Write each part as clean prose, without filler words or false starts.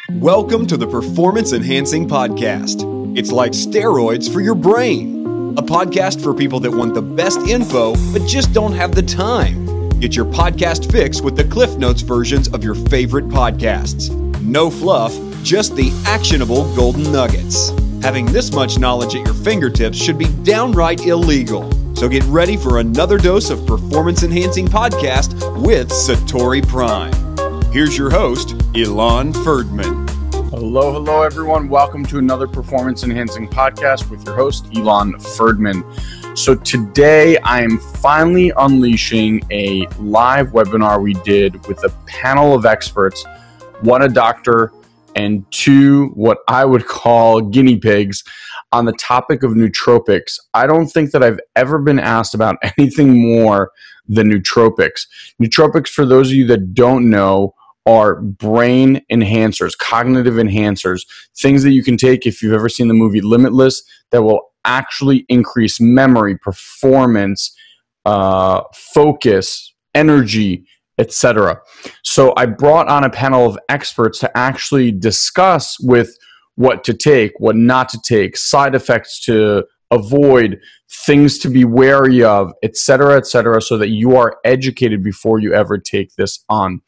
Welcome to the Performance Enhancing Podcast. It's like steroids for your brain. A podcast for people that want the best info, but just don't have the time. Get your podcast fix with the Cliff Notes versions of your favorite podcasts. No fluff, just the actionable golden nuggets. Having this much knowledge at your fingertips should be downright illegal. So get ready for another dose of Performance Enhancing Podcast with Satori Prime. Here's your host, Ilan Ferdman. Hello, everyone. Welcome to another Performance Enhancing Podcast with your host, Ilan Ferdman. So today I am finally unleashing a live webinar we did with a panel of experts, one a doctor and two what I would call guinea pigs, on the topic of nootropics. I don't think that I've ever been asked about anything more than nootropics. Nootropics, for those of you that don't know, are brain enhancers, cognitive enhancers, things that you can take if you've ever seen the movie Limitless that will actually increase memory, performance, focus, energy, etc. So I brought on a panel of experts to actually discuss with what to take, what not to take, side effects to avoid, things to be wary of, etc., so that you are educated before you ever take this on.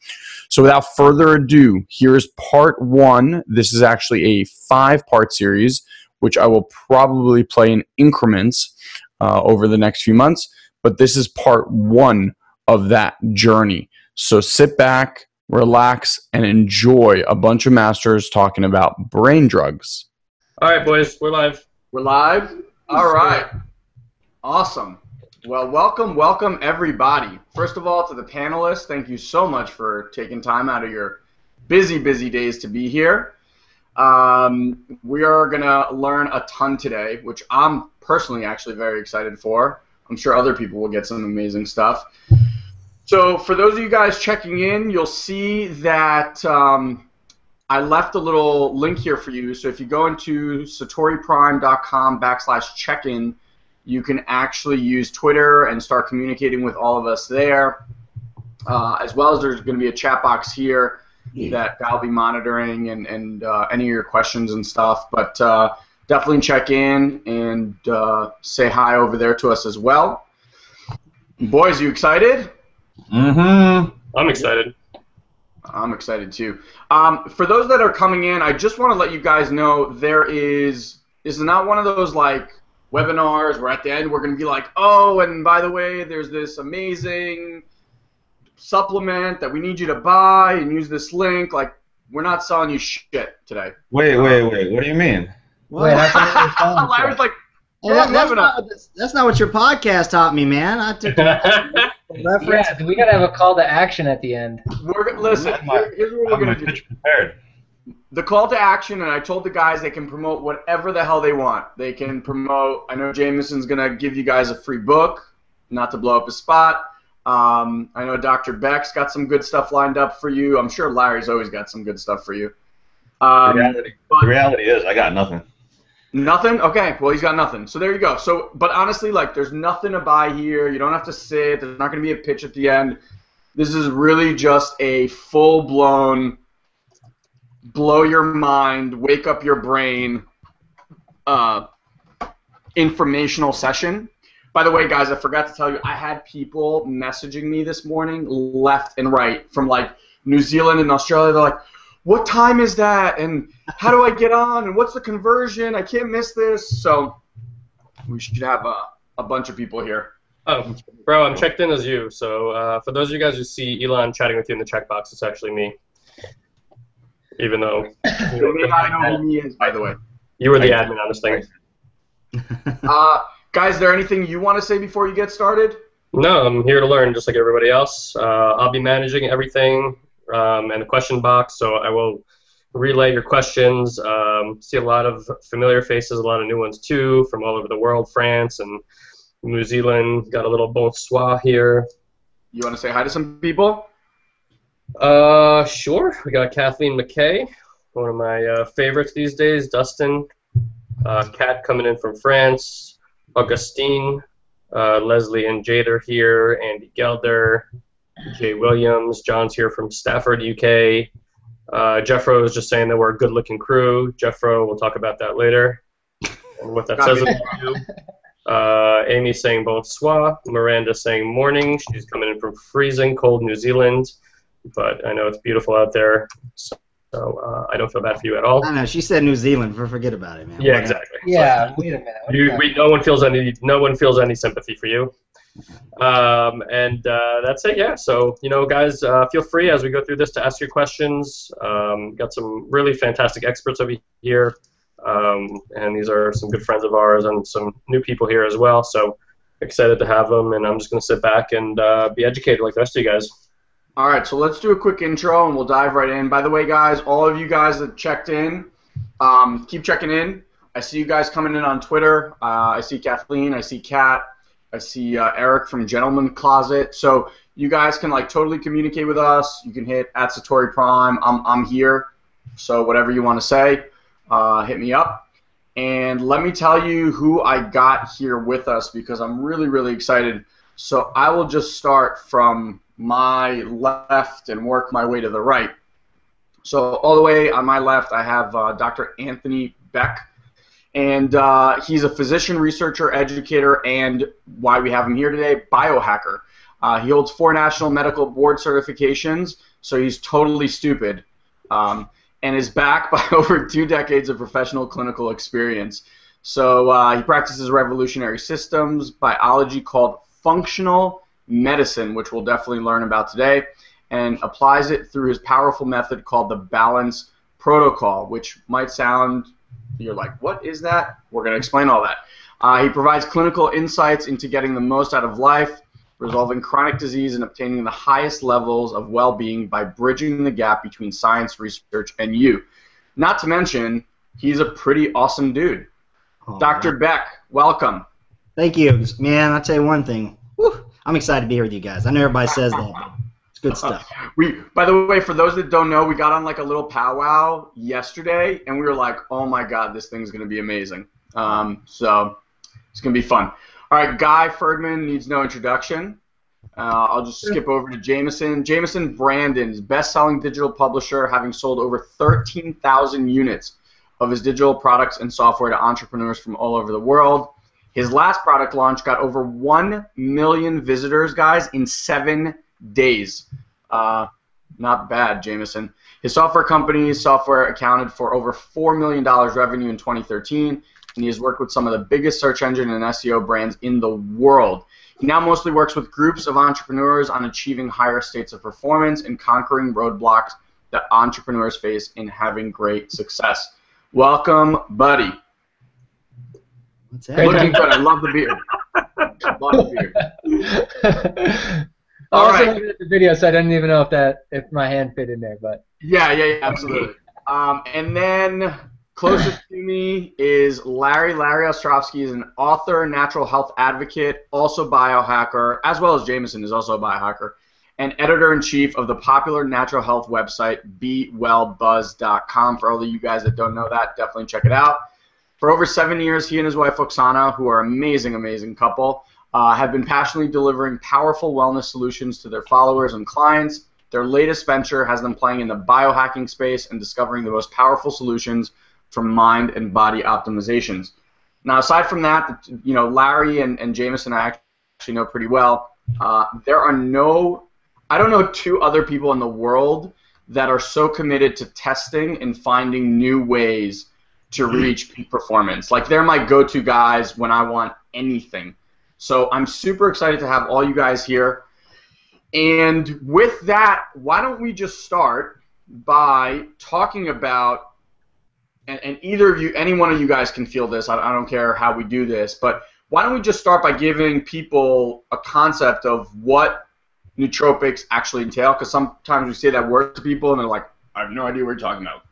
So without further ado, here's part one. This is actually a 5-part series, which I will probably play in increments over the next few months, but this is part one of that journey. So sit back, relax, and enjoy a bunch of masters talking about brain drugs. All right, boys, we're live. We're live? All right. Awesome. Well, welcome, everybody. First of all, to the panelists, thank you so much for taking time out of your busy days to be here. We are going to learn a ton today, which I'm personally actually very excited for. I'm sure other people will get some amazing stuff. So for those of you guys checking in, you'll see that I left a little link here for you. So if you go into satoriprime.com/check-in, you can actually use Twitter and start communicating with all of us there, as well as there's going to be a chat box here that I'll be monitoring and any of your questions and stuff. But definitely check in and say hi over there to us as well. Boys, you excited? Mm-hmm. I'm excited. I'm excited too. For those that are coming in, I just want to let you guys know this is not one of those like webinars where at the end we're going to be like, oh, and by the way, there's this amazing supplement that we need you to buy and use this link. Like, we're not selling you shit today. Wait. What do you mean? Wait, that's not what Larry's like, that's not what your podcast taught me, man. I took reference. Yeah, we gotta have a call to action at the end. Listen, here's what we're going to do. Prepared. The call to action, and I told the guys they can promote whatever the hell they want. They can promote, I know Jameson's going to give you guys a free book, not to blow up his spot. I know Dr. Beck's got some good stuff lined up for you. I'm sure Larry's always got some good stuff for you. The reality is I got nothing. Nothing? Okay, well, he's got nothing. So there you go. So, but honestly, like, there's nothing to buy here. You don't have to sit. There's not going to be a pitch at the end. This is really just a full-blown, blow your mind, wake up your brain informational session. By the way, guys, I forgot to tell you, I had people messaging me this morning left and right from, like, New Zealand and Australia. They're like, what time is that? And how do I get on? And what's the conversion? I can't miss this. So we should have a bunch of people here. Oh, bro, I'm checked in as you. So for those of you guys who see Ilan chatting with you in the check box, it's actually me. Even though you may not know who he is, by the way. You were the admin on this thing. Guys, is there anything you want to say before you get started? No, I'm here to learn just like everybody else. I'll be managing everything and the question box, so I will relay your questions. See a lot of familiar faces, a lot of new ones too, from all over the world, France and New Zealand. Got a little bonsoir here. You want to say hi to some people? Sure. We got Kathleen McKay, one of my favorites these days. Dustin, Kat coming in from France. Augustine, Leslie and Jade are here. Andy Gelder, Jay Williams. John's here from Stafford, UK. Jeffro is just saying that we're a good-looking crew. Jeffro, we'll talk about that later and what that says about you. Amy's saying bonsoir. Miranda's saying morning. She's coming in from freezing cold New Zealand, but I know it's beautiful out there, so I don't feel bad for you at all. I know, she said New Zealand. Forget about it, man. Yeah, exactly. Yeah, wait a minute. No one feels any sympathy for you. And that's it, yeah. So, guys, feel free as we go through this to ask your questions. Got some really fantastic experts over here. And these are some good friends of ours and some new people here as well. So excited to have them, and I'm just going to sit back and be educated like the rest of you guys. All right, so let's do a quick intro, and we'll dive right in. By the way, guys, all of you guys that checked in, keep checking in. I see you guys coming in on Twitter. I see Kathleen. I see Kat. I see Eric from Gentleman Closet. So you guys can totally communicate with us. You can hit @SatoriPrime. I'm here. So whatever you want to say, hit me up. And let me tell you who I got here with us because I'm really, really excited. So I will just start from my left and work my way to the right. So all the way on my left, I have Dr. Anthony Beck. And he's a physician, researcher, educator, and why we have him here today, biohacker. He holds 4 national medical board certifications, so he's totally stupid, and is backed by over 2 decades of professional clinical experience. So he practices revolutionary systems, biology called functional medicine, which we'll definitely learn about today, and applies it through his powerful method called the Balance Protocol, which might sound... You're like, what is that? We're going to explain all that. He provides clinical insights into getting the most out of life, resolving chronic disease, and obtaining the highest levels of well-being by bridging the gap between science, research, and you. Not to mention, he's a pretty awesome dude. Oh, Dr. man. Beck, welcome. Thank you. Man, I'll tell you one thing. Whew, I'm excited to be here with you guys. I know everybody says that, but it's good stuff. By the way, for those that don't know, we got on a little powwow yesterday, and we were like, oh my God, this thing's going to be amazing. So it's going to be fun. All right, Guy Ferdman needs no introduction. I'll just skip over to Jameson. Jameson Brandon's best-selling digital publisher, having sold over 13,000 units of his digital products and software to entrepreneurs from all over the world. His last product launch got over 1 million visitors, guys, in 7 days. Not bad, Jameson. His software company's software accounted for over $4 million revenue in 2013, and he has worked with some of the biggest search engine and SEO brands in the world. He now mostly works with groups of entrepreneurs on achieving higher states of performance and conquering roadblocks that entrepreneurs face in having great success. Welcome, buddy. What's that? Looking good. I love the beard. I love the beard. I All was right. looking at the video, so I didn't even know if my hand fit in there, but Yeah, absolutely. And then closest to me is Larry. Larry Ostrovsky is an author, natural health advocate, also biohacker, as well as Jameson is also a biohacker, and editor-in-chief of the popular natural health website BeWellBuzz.com. For all of you guys that don't know that, definitely check it out. For over 7 years, he and his wife Oksana, who are an amazing, amazing couple, have been passionately delivering powerful wellness solutions to their followers and clients. Their latest venture has them playing in the biohacking space and discovering the most powerful solutions for mind and body optimizations. Now, aside from that, Larry and Jameson I actually know pretty well. There are I don't know 2 other people in the world that are so committed to testing and finding new ways to reach peak performance. They're my go-to guys when I want anything. So I'm super excited to have all you guys here. And with that, why don't we just start by talking about, and either of you, any one of you guys can feel this, I don't care how we do this, but why don't we just start by giving people a concept of what nootropics actually entail? Because sometimes we say that word to people and they're like, I have no idea what you're talking about.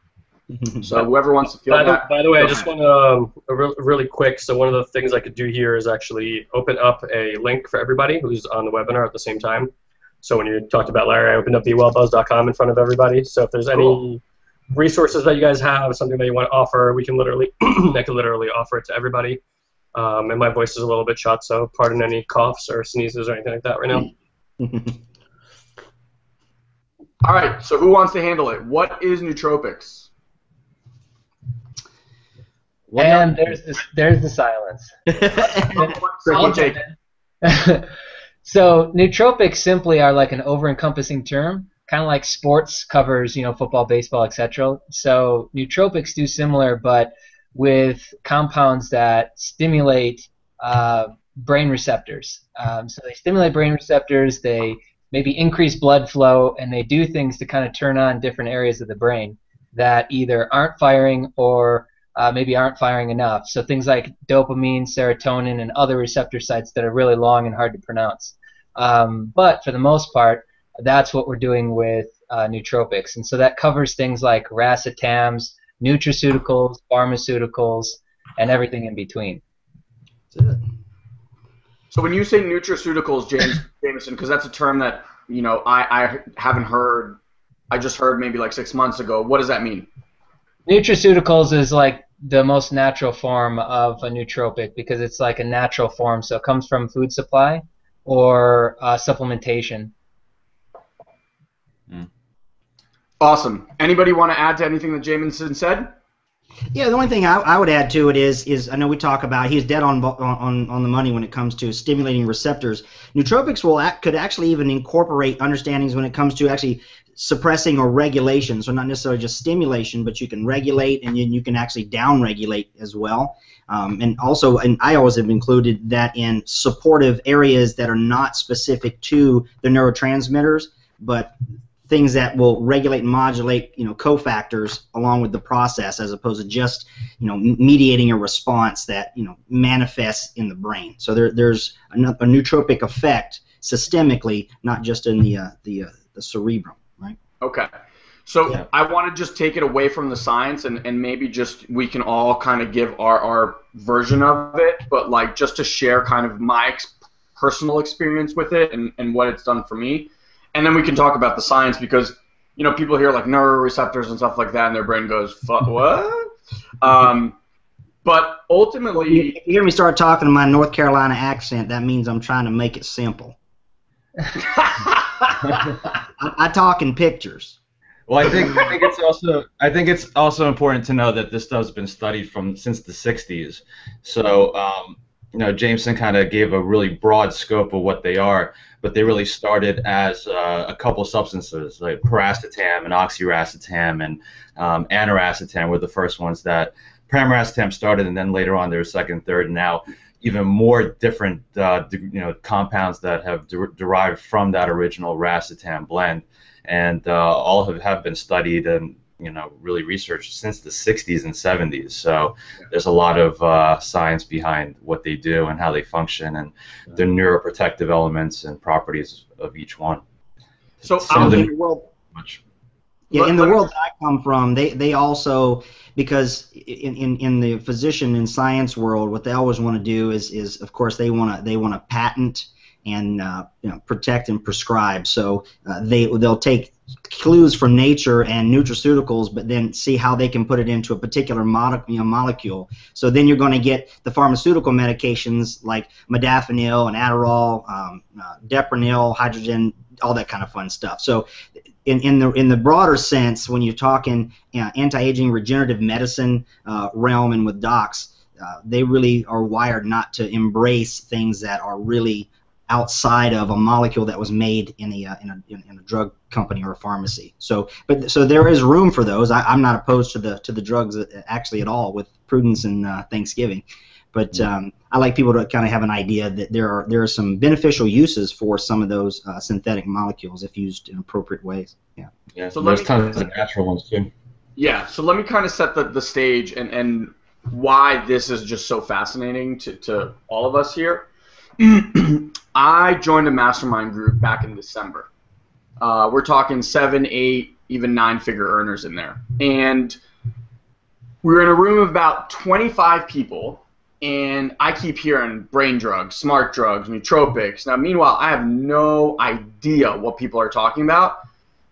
So whoever wants to feel that. By the way, I just want to really quick. So one of the things I could do here is actually open up a link for everybody who's on the webinar at the same time. So when you talked about Larry, I opened up BeWellBuzz.com in front of everybody. So if there's any resources that you guys have, something that you want to offer, we can literally, I can literally offer it to everybody. And my voice is a little bit shot, so pardon any coughs or sneezes or anything like that right now. All right, so who wants to handle it? What is nootropics? And there's the silence. I'll jump in. So nootropics simply are like an over-encompassing term, kind of like sports covers, football, baseball, etc. So nootropics do similar, but with compounds that stimulate brain receptors. So they stimulate brain receptors, they maybe increase blood flow, and they do things to kind of turn on different areas of the brain that either aren't firing or maybe aren't firing enough. So things like dopamine, serotonin, and other receptor sites that are really long and hard to pronounce. But for the most part, that's what we're doing with nootropics. And so that covers things like racetams, nutraceuticals, pharmaceuticals, and everything in between. That's it. So when you say nutraceuticals, Jameson, because that's a term that I haven't heard. I just heard maybe like 6 months ago. What does that mean? Nutraceuticals is like the most natural form of a nootropic because it's like a natural form. So it comes from food supply or supplementation. Awesome. Anybody want to add to anything that Jameson said? Yeah, the only thing I would add to it is I know we talk about he's dead on the money when it comes to stimulating receptors. Nootropics could actually even incorporate understandings when it comes to actually suppressing or regulation. So not necessarily just stimulation, but you can regulate and you can actually downregulate as well. And I always have included that in supportive areas that are not specific to the neurotransmitters, but things that will regulate and modulate, cofactors along with the process, as opposed to just, mediating a response that, manifests in the brain. So there's a nootropic effect systemically, not just in the cerebrum, right? Okay. So I want to just take it away from the science and maybe just we can all kind of give our version of it, but like just to share kind of my personal experience with it and what it's done for me. And then we can talk about the science because, people hear like neuroreceptors and stuff like that and their brain goes, what? But ultimately... If you hear me start talking in my North Carolina accent, that means I'm trying to make it simple. I talk in pictures. Well, I think it's also important to know that this stuff's been studied since the 60s. So, Jameson kind of gave a really broad scope of what they are, but they really started as a couple substances like paracetam and oxiracetam and aniracetam were the first ones that pramiracetam started, and then later on there was second, third, and now even more different compounds that have derived from that original racetam blend, and all have been studied and really researched since the 60s and 70s. So there's a lot of science behind what they do and how they function and the neuroprotective elements and properties of each one. So in the world that I come from, they also, because in the physician and science world, what they always want to do is of course they want to patent and protect and prescribe. So they'll take clues from nature and nutraceuticals, but then see how they can put it into a particular molecule. So then you're going to get the pharmaceutical medications like modafinil and Adderall, Deprenyl, hydrogen, all that kind of fun stuff. So in the broader sense, when you're talking anti-aging regenerative medicine realm and with docs, they really are wired not to embrace things that are really outside of a molecule that was made in a drug company or a pharmacy. So there is room for those. I'm not opposed to the drugs actually at all, with prudence and Thanksgiving. But I like people to kind of have an idea that there are some beneficial uses for some of those synthetic molecules if used in appropriate ways. Yeah. So there's tons of natural ones too. Yeah. So let me kind of set the stage and why this is just so fascinating to all of us here. I joined a mastermind group back in December. We're talking 7, 8, even 9-figure earners in there. And we were in a room of about 25 people, and I keep hearing brain drugs, smart drugs, nootropics. Now, meanwhile, I have no idea what people are talking about,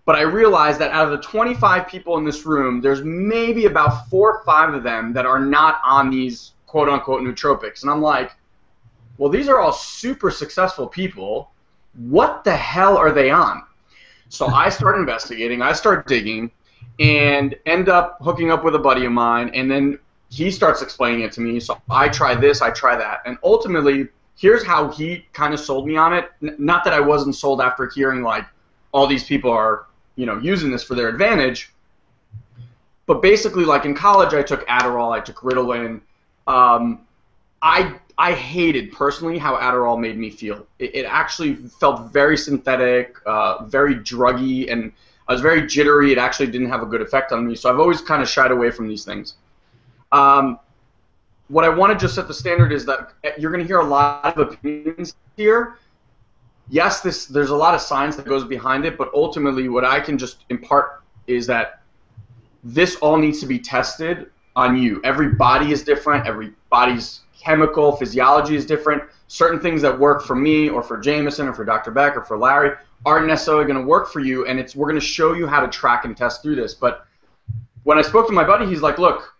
but I realized that out of the 25 people in this room, there's maybe about 4 or 5 of them that are not on these quote-unquote nootropics. And I'm like, well, these are all super successful people. What the hell are they on? So I start investigating, I start digging, and end up hooking up with a buddy of mine, and then he starts explaining it to me. So I try this, I try that, and ultimately, here's how he kind of sold me on it. Not that I wasn't sold after hearing like all these people are, using this for their advantage, but basically, like in college, I took Adderall, I took Ritalin. I hated personally how Adderall made me feel. It actually felt very synthetic, very druggy, and I was very jittery. It actually didn't have a good effect on me, so I've always kind of shied away from these things. What I want to just set the standard is that you're going to hear a lot of opinions here. Yes, there's a lot of science that goes behind it, but ultimately what I can just impart is that this all needs to be tested on you. Every body is different. Every body's chemical physiology is different. Certain things that work for me or for Jameson or for Dr. Beck or for Larry aren't necessarily going to work for you, and we're going to show you how to track and test through this. But when I spoke to my buddy, he's like, look,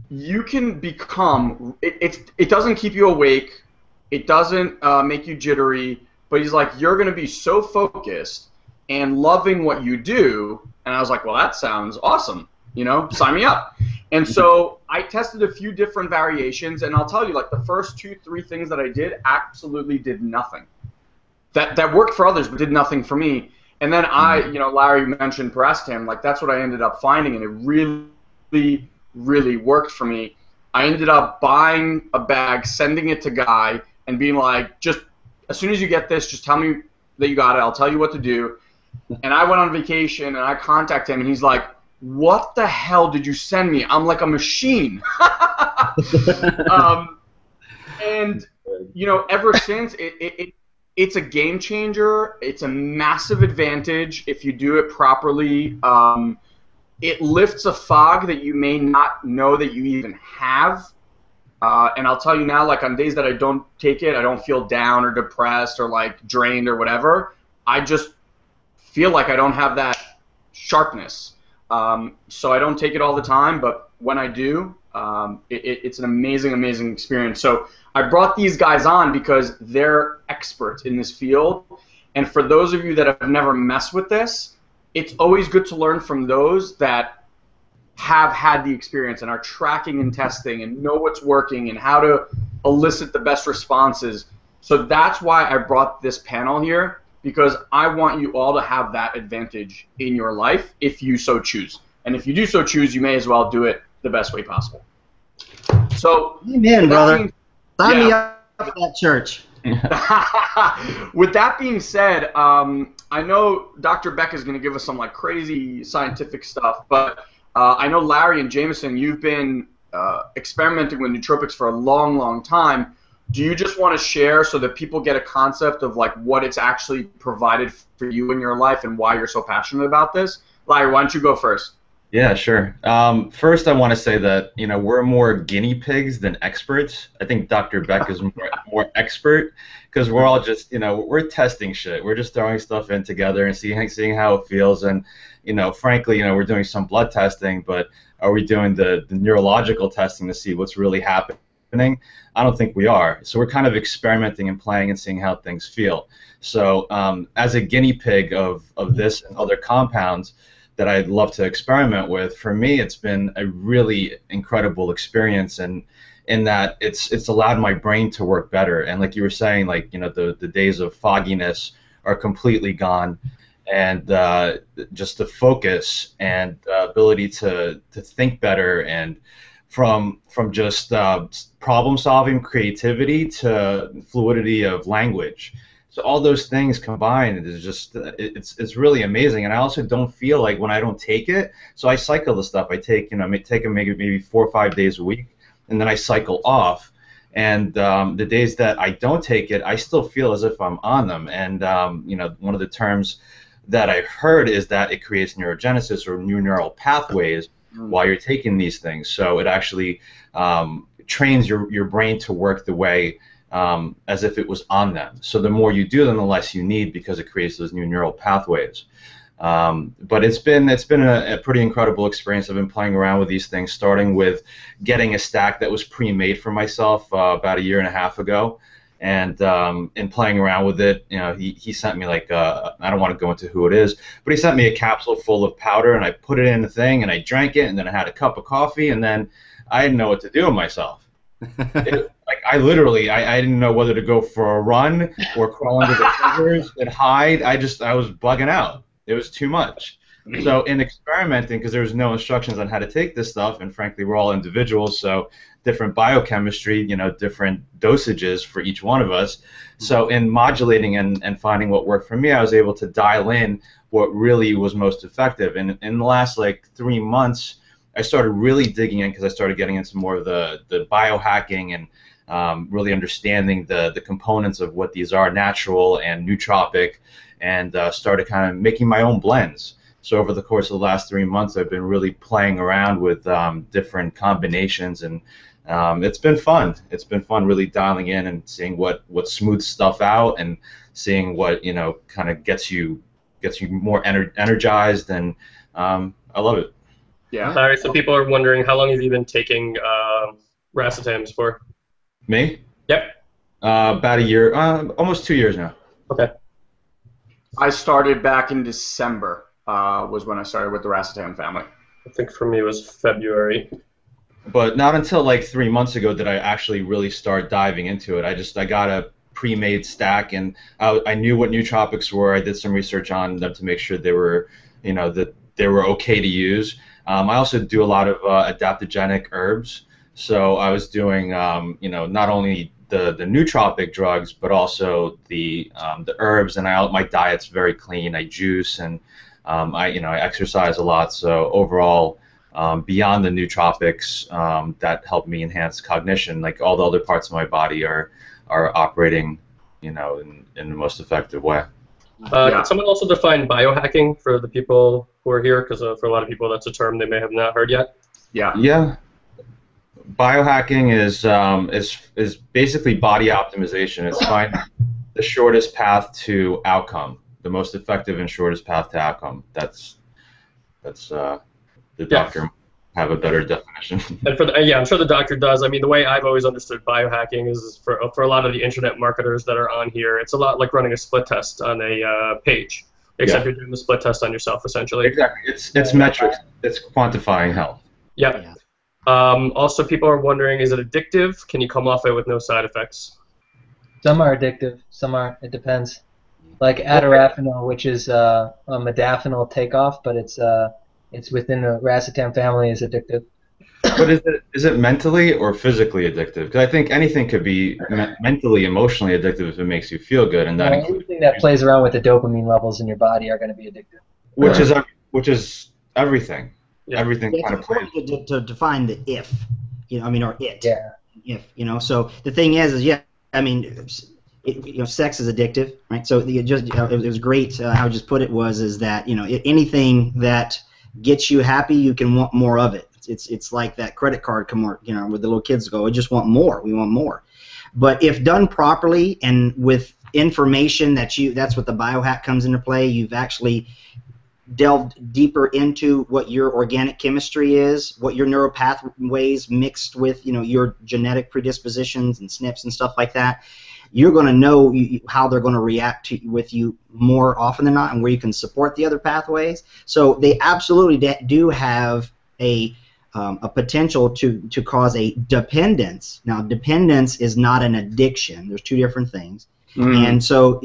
you can become, it doesn't keep you awake, it doesn't make you jittery, but he's like, you're going to be so focused and loving what you do. And I was like, well, that sounds awesome, sign me up. And so I tested a few different variations, and I'll tell you, like the first 2-3 things that I did absolutely did nothing. That worked for others, but did nothing for me. And then Larry mentioned Paracetam, like that's what I ended up finding, and it really, really worked for me. I ended up buying a bag, sending it to Guy, and being like, just as soon as you get this, just tell me that you got it. I'll tell you what to do. And I went on vacation, and I contacted him, and he's like, what the hell did you send me? I'm like a machine. And ever since, it's a game changer. It's a massive advantage if you do it properly. It lifts a fog that you may not know that you even have. And I'll tell you now, like on days that I don't take it, I don't feel down or depressed or like drained or whatever. I just feel like I don't have that sharpness. So I don't take it all the time, but when I do, it's an amazing, amazing experience. So I brought these guys on because they're experts in this field. And for those of you that have never messed with this, it's always good to learn from those that have had the experience and are tracking and testing and know what's working and how to elicit the best responses. So that's why I brought this panel here, because I want you all to have that advantage in your life if you so choose. And if you do so choose, you may as well do it the best way possible. So, amen, brother. Sign me up for that church. With that being said, I know Dr. Beck is going to give us some like crazy scientific stuff, but I know Larry and Jameson, you've been experimenting with nootropics for a long, long time. Do you just want to share so that people get a concept of like what it's actually provided for you in your life and why you're so passionate about this? Larry, why don't you go first? Yeah, sure. First, I want to say that we're more guinea pigs than experts. I think Dr. Beck is more expert because we're all just we're testing shit. We're just throwing stuff in together and seeing how it feels. And frankly, we're doing some blood testing, but are we doing the neurological testing to see what's really happening? I don't think we are. So we're kind of experimenting and playing and seeing how things feel. So as a guinea pig of this and other compounds that I'd love to experiment with, for me it's been a really incredible experience, and in that it's allowed my brain to work better. And like you were saying, like the days of fogginess are completely gone, and just the focus and ability to think better, and from just problem solving, creativity to fluidity of language. So all those things combined is just it's really amazing. And I also don't feel like when I don't take it, so I cycle the stuff. I take take them maybe 4 or 5 days a week, and then I cycle off. And the days that I don't take it, I still feel as if I'm on them. And one of the terms that I've heard is that it creates neurogenesis or new neural pathways while you're taking these things. So it actually trains your brain to work the way as if it was on them. So the more you do them, the less you need, because it creates those new neural pathways. But it's been a pretty incredible experience. I've been playing around with these things, starting with getting a stack that was pre-made for myself about 1.5 years ago, And in playing around with it, he sent me like I don't want to go into who it is, but he sent me a capsule full of powder, and I put it in the thing, and I drank it, and then I had a cup of coffee, and then I didn't know what to do with myself. I literally I didn't know whether to go for a run or crawl under the covers and hide. I was bugging out. It was too much. So in experimenting, because there was no instructions on how to take this stuff, and frankly we're all individuals, so different biochemistry, different dosages for each one of us. So in modulating and finding what worked for me, I was able to dial in what really was most effective. And in the last 3 months, I started really digging in because I started getting into more of the biohacking and really understanding the components of what these are, natural and nootropic, and started kind of making my own blends. So over the course of the last 3 months, I've been really playing around with different combinations, and it's been fun. It's been fun really dialing in and seeing what smooths stuff out, and seeing what kind of gets you more energized, and I love it. Yeah. All right. So people are wondering, how long have you been taking racetams for? Me? Yep. About a year, almost 2 years now. Okay. I started back in December. Was when I started with the racetam family. I think for me it was February. But not until 3 months ago did I actually really start diving into it. I got a pre-made stack, and I knew what nootropics were. I did some research on them to make sure they were, that they were okay to use. I also do a lot of adaptogenic herbs. So I was doing, not only the nootropic drugs, but also the herbs. And my diet's very clean. I juice, and I exercise a lot. So overall, beyond the nootropics, that helped me enhance cognition. All the other parts of my body are operating, in the most effective way. Can someone also define biohacking for the people who are here? Because for a lot of people, that's a term they may have not heard yet. Yeah. Yeah. Biohacking is basically body optimization. It's finding the shortest path to outcome, the most effective and shortest path to outcome. That's the doctor have a better definition. And I'm sure the doctor does. I mean, the way I've always understood biohacking is for a lot of the internet marketers that are on here, it's a lot like running a split test on a page, except you're doing the split test on yourself, essentially. Exactly. It's metrics. It's quantifying health. Yeah. Also, people are wondering, is it addictive? Can you come off it with no side effects? Some are addictive. Some aren't. It depends. Like atorafenol, which is a modafinil takeoff, but it's within the racetam family, is addictive. But is it mentally or physically addictive? Because I think anything could be mentally, emotionally addictive if it makes you feel good, and that anything that plays around with the dopamine levels in your body are going to be addictive. Which is everything. Yeah. Everything kind of plays. It's important to define the if, or it. Yeah. If, so the thing is sex is addictive, right? So it was great. How I just put it is that anything that gets you happy, you can want more of it. It's like that credit card where the little kids go, we just want more. We want more. But if done properly and with information that's what the biohack comes into play. You've actually delved deeper into what your organic chemistry is, what your neuropathways mixed with your genetic predispositions and SNPs and stuff like that. You're going to know how they're going to react with you more often than not, and where you can support the other pathways. So they absolutely do have a potential to cause a dependence. Now, dependence is not an addiction. There's two different things. And so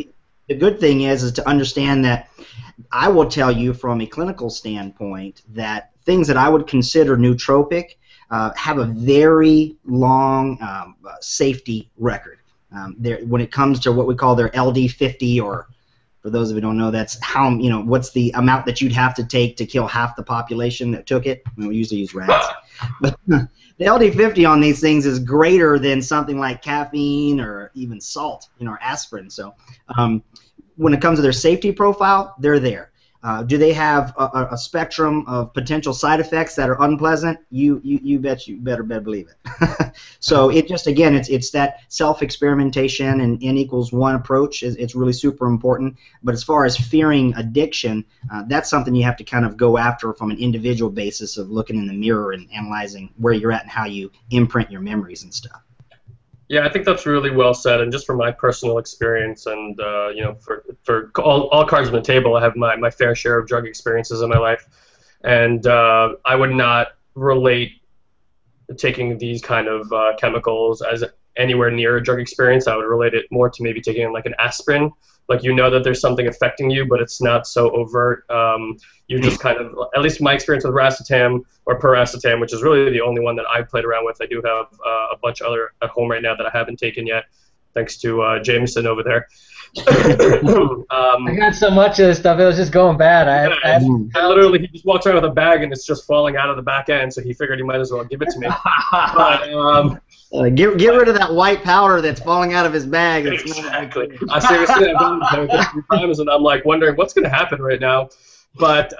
the good thing is to understand that I will tell you from a clinical standpoint that things that I would consider nootropic have a very long safety record. When it comes to what we call their LD50, or for those of you who don't know, that's how what's the amount that you'd have to take to kill half the population that took it. We usually use rats, but the LD50 on these things is greater than something like caffeine or even salt, or aspirin. So when it comes to their safety profile, they're there. Do they have a spectrum of potential side effects that are unpleasant? You better believe it. So it just, again, it's that self-experimentation and N=1 approach. It's really super important. But as far as fearing addiction, that's something you have to kind of go after from an individual basis of looking in the mirror and analyzing where you're at and how you imprint your memories and stuff. Yeah, I think that's really well said. And just from my personal experience, and for all cards on the table, I have my fair share of drug experiences in my life, and I would not relate taking these kind of chemicals as anywhere near a drug experience. I would relate it more to maybe taking like an aspirin. Like, you know that there's something affecting you, but it's not so overt. You just kind of, at least my experience with racetam or paracetam, which is really the only one that I've played around with. I do have a bunch of other at home right now that I haven't taken yet, thanks to Jameson over there. I got so much of this stuff, it was just going bad. I literally, he just walks around with a bag and it's just falling out of the back end, so he figured he might as well give it to me. But, get rid of that white powder that's falling out of his bag. Exactly. I seriously, I've done it a few times, and I'm like wondering what's going to happen right now. But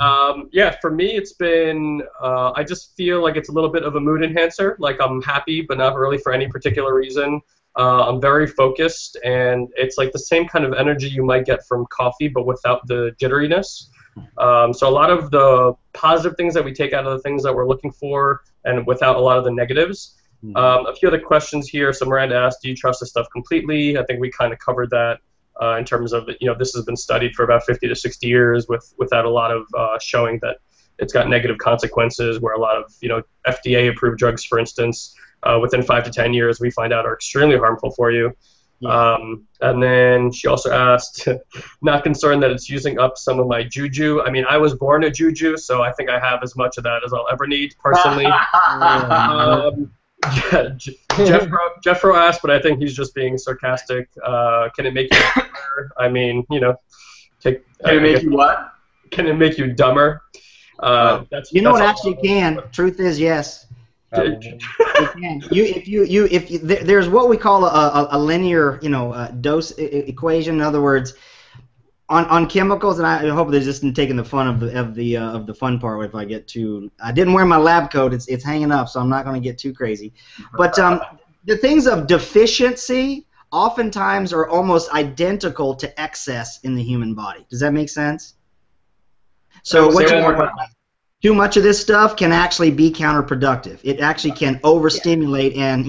yeah, for me, it's been, I just feel like it's a little bit of a mood enhancer. Like, I'm happy, but not really for any particular reason. I'm very focused, and it's like the same kind of energy you might get from coffee, but without the jitteriness. So a lot of the positive things that we take out of the things that we're looking for, and without a lot of the negatives. A few other questions here. So Miranda asked, do you trust this stuff completely? I think we kind of covered that in terms of, this has been studied for about 50 to 60 years without a lot of showing that it's got negative consequences, where a lot of, FDA-approved drugs, for instance, within 5 to 10 years, we find out are extremely harmful for you. Yeah. And then she also asked, not concerned that it's using up some of my juju. I mean, I was born a juju, so I think I have as much of that as I'll ever need, personally. Jeffro asked, but I think he's just being sarcastic. Can it make you dumber? I mean, can it make you what? Can it make you dumber? That's what actually can. Truth is, yes. It can. There's what we call a linear, dose equation. In other words, on chemicals, and I hope they're just taking the fun of the fun part. If I get too, I didn't wear my lab coat. It's hanging up, so I'm not going to get too crazy. But the things of deficiency oftentimes are almost identical to excess in the human body. Does that make sense? So too much of this stuff can actually be counterproductive. It actually can overstimulate, and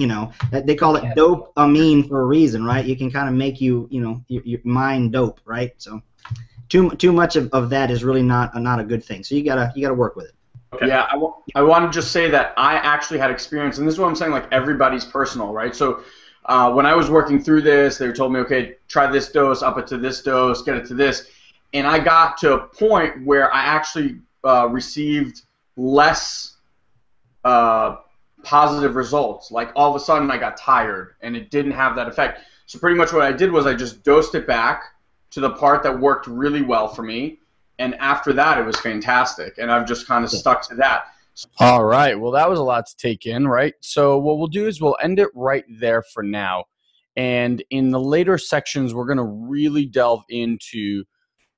they call it dopamine for a reason, right? You can kind of make your mind dope, right? So too much of that is really not a good thing. So you gotta work with it. Okay. Yeah, I want to just say that I actually had experience, and this is what I'm saying. Like, everybody's personal, right? So when I was working through this, they told me, okay, try this dose, up it to this dose, get it to this, and I got to a point where I actually received less positive results. Like, all of a sudden I got tired, and it didn't have that effect. So pretty much what I did was I just dosed it back to the part that worked really well for me, and after that it was fantastic, and I've just kind of stuck to that. All right, well, that was a lot to take in, right? So what we'll do is we'll end it right there for now, and in the later sections we're going to really delve into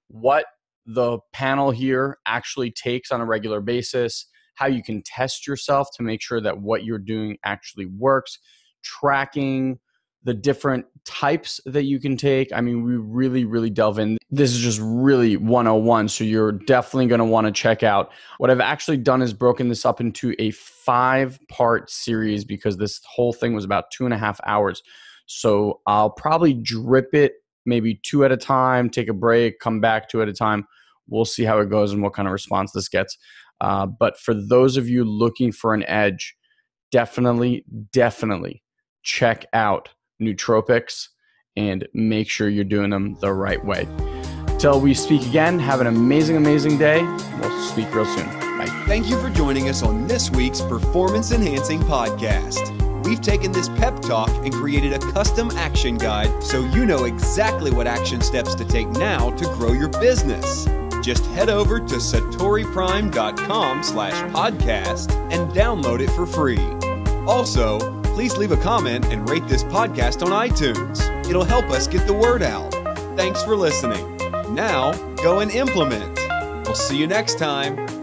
what the panel here actually takes on a regular basis, how you can test yourself to make sure that what you're doing actually works, tracking the different types that you can take. I mean, we really, really delve in. This is just really 101, so you're definitely going to want to check out. What I've actually done is broken this up into a 5-part series, because this whole thing was about 2.5 hours. So I'll probably drip it maybe 2 at a time, take a break, come back 2 at a time. We'll see how it goes and what kind of response this gets. But for those of you looking for an edge, definitely check out Nootropics and make sure you're doing them the right way. Till we speak again, have an amazing day. We'll speak real soon. Bye. Thank you for joining us on this week's Performance Enhancing Podcast. We've taken this pep talk and created a custom action guide so you know exactly what action steps to take now to grow your business. Just head over to satoriprime.com/podcast and download it for free. Also, please leave a comment and rate this podcast on iTunes. It'll help us get the word out. Thanks for listening. Now, go and implement. We'll see you next time.